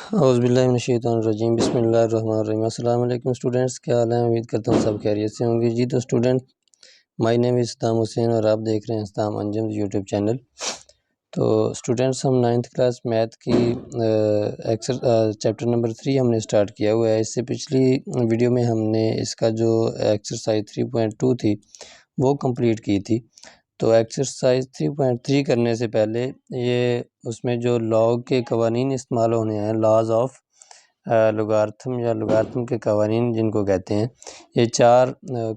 औज़ुबिल्लाहिमिनश्शैतानिर्रजीम बिस्मिल्लाहिर्रहमानिर्रहीम। अस्सलाम वालेकुम स्टूडेंट्स, क्या हाल है? उम्मीद करता हूँ सब खैरियत से होंगे। जी तो student, my name is Saddam Hussain और आप देख रहे हैं सद्दाम अंजुम यूट्यूब चैनल। तो स्टूडेंट्स, हम 9th क्लास मैथ की चैप्टर नंबर 3 हमने स्टार्ट किया हुआ है। इससे पिछली वीडियो में हमने इसका जो एक्सरसाइज 3.2 थी वो कंप्लीट की थी। तो एक्सरसाइज 3.3 करने से पहले ये उसमें जो लॉग के कवानीन इस्तेमाल होने हैं, लॉज ऑफ लॉगरिथम या लॉगरिथम के कवानीन जिनको कहते हैं, ये 4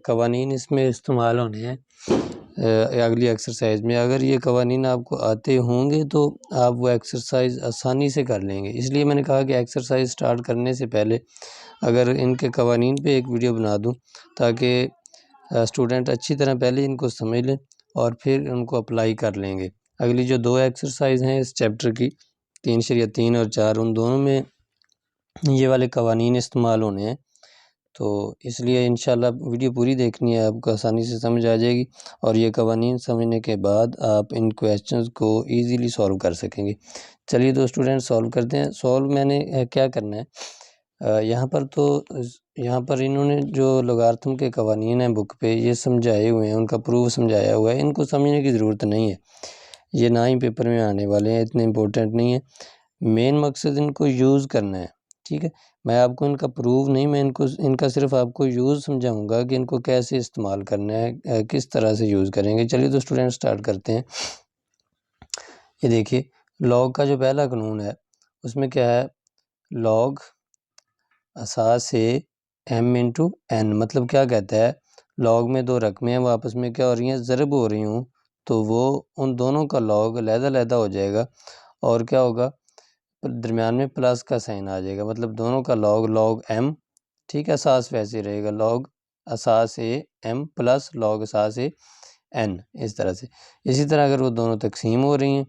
कवानीन इसमें इस्तेमाल होने हैं अगली एक्सरसाइज में। अगर ये कवानीन आपको आते होंगे तो आप वो एक्सरसाइज आसानी से कर लेंगे। इसलिए मैंने कहा कि एक्सरसाइज स्टार्ट करने से पहले अगर इनके कवानीन पे एक वीडियो बना दूं ताकि स्टूडेंट अच्छी तरह पहले इनको समझ लें और फिर उनको अप्लाई कर लेंगे। अगली जो 2 एक्सरसाइज हैं इस चैप्टर की 3 और 4, उन दोनों में ये वाले कवानीन इस्तेमाल होने हैं। तो इसलिए इंशाल्लाह वीडियो पूरी देखनी है, आपको आसानी से समझ आ जाएगी और ये कवानीन समझने के बाद आप इन क्वेश्चंस को ईज़िली सॉल्व कर सकेंगे। चलिए तो स्टूडेंट सॉल्व करते हैं। सॉल्व मैंने क्या करना है, यहाँ पर इन्होंने जो लॉगरिथम के कवानीन हैं बुक पे ये समझाए हुए हैं, उनका प्रूफ समझाया हुआ है। इनको समझने की ज़रूरत नहीं है, ये ना ही पेपर में आने वाले हैं, इतने इम्पोर्टेंट नहीं है। मेन मकसद इनको यूज़ करना है, ठीक है। मैं आपको इनका प्रूफ नहीं, मैं इनका सिर्फ आपको यूज़ समझाऊंगा कि इनको कैसे इस्तेमाल करना है, किस तरह से यूज़ करेंगे। चलिए तो स्टूडेंट स्टार्ट करते हैं। ये देखिए, लॉग का जो पहला कानून है उसमें क्या है, लॉग असास से m इंटू एन, मतलब क्या कहता है, लॉग में 2 रकमें हैं, वो आपस में क्या हो रही हैं, ज़रब हो रही हूँ, तो वो उन दोनों का लॉग अलग-अलग हो जाएगा और क्या होगा, दरमियान में प्लस का साइन आ जाएगा, मतलब दोनों का लॉग m, ठीक है। असास वैसे रहेगा, लॉग असास ए m प्लस लॉग असास ए n, इस तरह से। इसी तरह अगर वो दोनों तकसीम हो रही हैं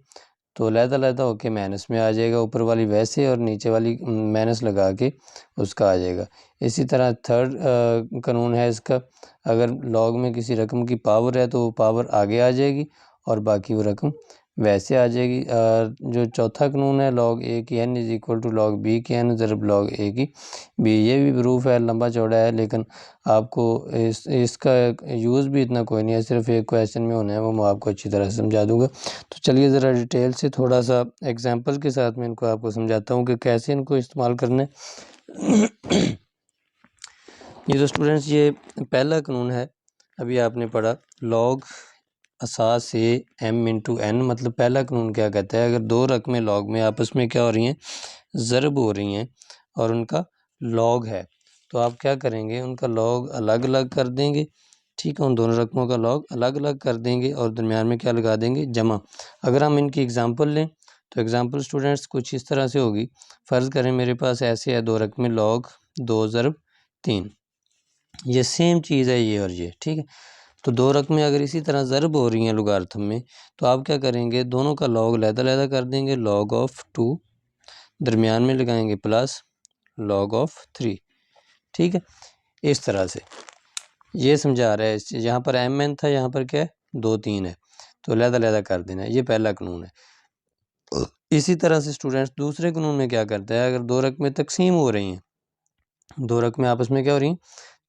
तो लहदा होके माइनस में आ जाएगा, ऊपर वाली वैसे और नीचे वाली माइनस लगा के उसका आ जाएगा। इसी तरह थर्ड कानून है इसका, अगर लॉग में किसी रकम की पावर है तो वो पावर आगे आ जाएगी और बाकी वो रकम वैसे आ जाएगी। जो चौथा कानून है, लॉग ए की n is equal to log b की एन ज़रब लॉग ए की बी, ये भी प्रूफ है, लंबा चौड़ा है, लेकिन आपको इसका यूज़ भी इतना कोई नहीं है, सिर्फ एक क्वेश्चन में होना है, वो मैं आपको अच्छी तरह से समझा दूँगा। तो चलिए ज़रा डिटेल से थोड़ा सा एग्जांपल के साथ मैं इनको आपको समझाता हूँ कि कैसे इनको इस्तेमाल करना है। ये तो स्टूडेंट्स, ये पहला कानून है, अभी आपने पढ़ा, लॉग असास से m इंटू एन, मतलब पहला कानून क्या कहता है, अगर 2 रकमें लॉग में आपस में क्या हो रही हैं, ज़रब हो रही हैं और उनका लॉग है, तो आप क्या करेंगे, उनका लॉग अलग अलग कर देंगे, ठीक है। उन दोनों रकमों का लॉग अलग अलग कर देंगे और दरमियान में क्या लगा देंगे, जमा। अगर हम इनकी एग्जांपल लें तो एग्जांपल स्टूडेंट्स कुछ इस तरह से होगी। फ़र्ज़ करें मेरे पास ऐसे है 2 रकमें, लॉग 2 ज़रब 3, ये सेम चीज़ है ये और ये, ठीक है। तो 2 रकमें अगर इसी तरह ज़रब हो रही हैं लॉगरिथम में, तो आप क्या करेंगे, दोनों का लॉग अलग-अलग कर देंगे, लॉग ऑफ 2, दरमियान में लगाएंगे प्लस लॉग ऑफ 3, ठीक है। इस तरह से ये समझा रहा है, यहाँ पर एम एन था, यहाँ पर क्या है, 2 3 है, तो अलग-अलग कर देना है, ये पहला कानून है। इसी तरह से स्टूडेंट्स दूसरे कानून में क्या करता है, अगर 2 रकमें तकसीम हो रही हैं, 2 रकमें आपस में क्या हो रही हैं,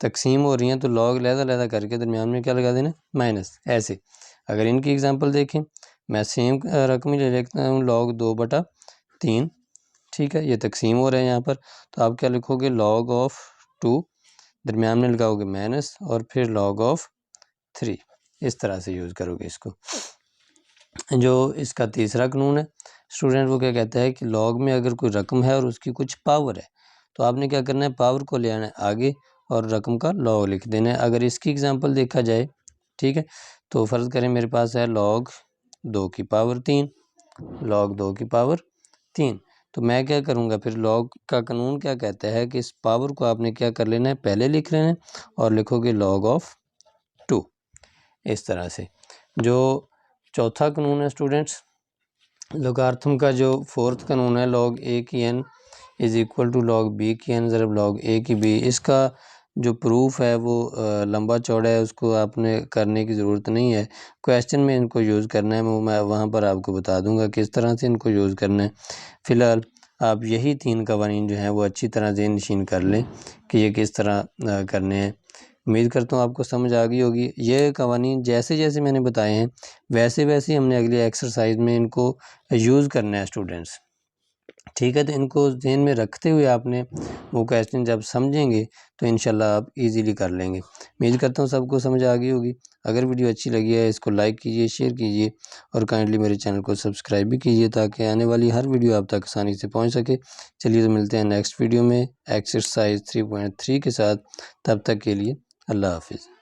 तकसीम हो रही हैं, तो लॉग अलग-अलग करके दरमियान में क्या लगा देना, माइनस। ऐसे अगर इनकी एग्जांपल देखें, मैं सेम रकम ही ले लेता हूँ, लॉग 2/3, ठीक है, ये तकसीम हो रहे हैं यहाँ पर, तो आप क्या लिखोगे, लॉग ऑफ 2, दरमियान में लगाओगे माइनस और फिर लॉग ऑफ 3, इस तरह से यूज़ करोगे इसको। जो इसका तीसरा कानून है स्टूडेंट, वो क्या कहता है कि लॉग में अगर कोई रकम है और उसकी कुछ पावर है, तो आपने क्या करना है, पावर को ले आना है आगे और रकम का लॉग लिख देना है। अगर इसकी एग्जांपल देखा जाए, ठीक है, तो फ़र्ज़ करें मेरे पास है लॉग 2 की पावर 3, लॉग 2 की पावर 3, तो मैं क्या करूँगा, फिर लॉग का कानून क्या कहता है कि इस पावर को आपने क्या कर लेना है, पहले लिख लेना है और लिखोगे लॉग ऑफ 2, इस तरह से। जो चौथा कानून है स्टूडेंट्स, लॉगरिथम का जो फोर्थ कानून है, लॉग ए की n is equal to log b की एन ज़रब लॉग ए की बी, इसका जो प्रूफ है वो लंबा चौड़ा है, उसको आपने करने की ज़रूरत नहीं है, क्वेश्चन में इनको यूज़ करना है, वो मैं वहाँ पर आपको बता दूंगा किस तरह से इनको यूज़ करना है। फ़िलहाल आप यही 3 कवानीन जो हैं वो अच्छी तरह ज़हन नशीन कर लें कि ये किस तरह करने हैं। उम्मीद करता हूँ आपको समझ आ गई होगी। ये कवानीन जैसे जैसे मैंने बताए हैं वैसे वैसे ही हमने अगली एक्सरसाइज में इनको यूज़ करना है स्टूडेंट्स, ठीक है। तो इनको ज़हन में रखते हुए आपने वो क्वेश्चन जब समझेंगे तो इंशाल्लाह आप इजीली कर लेंगे। उम्मीद करता हूँ सबको समझ आ गई होगी। अगर वीडियो अच्छी लगी है इसको लाइक कीजिए, शेयर कीजिए और काइंडली मेरे चैनल को सब्सक्राइब भी कीजिए ताकि आने वाली हर वीडियो आप तक आसानी से पहुँच सके। चलिए तो मिलते हैं नेक्स्ट वीडियो में एक्सरसाइज 3.3 के साथ। तब तक के लिए अल्लाह हाफिज़।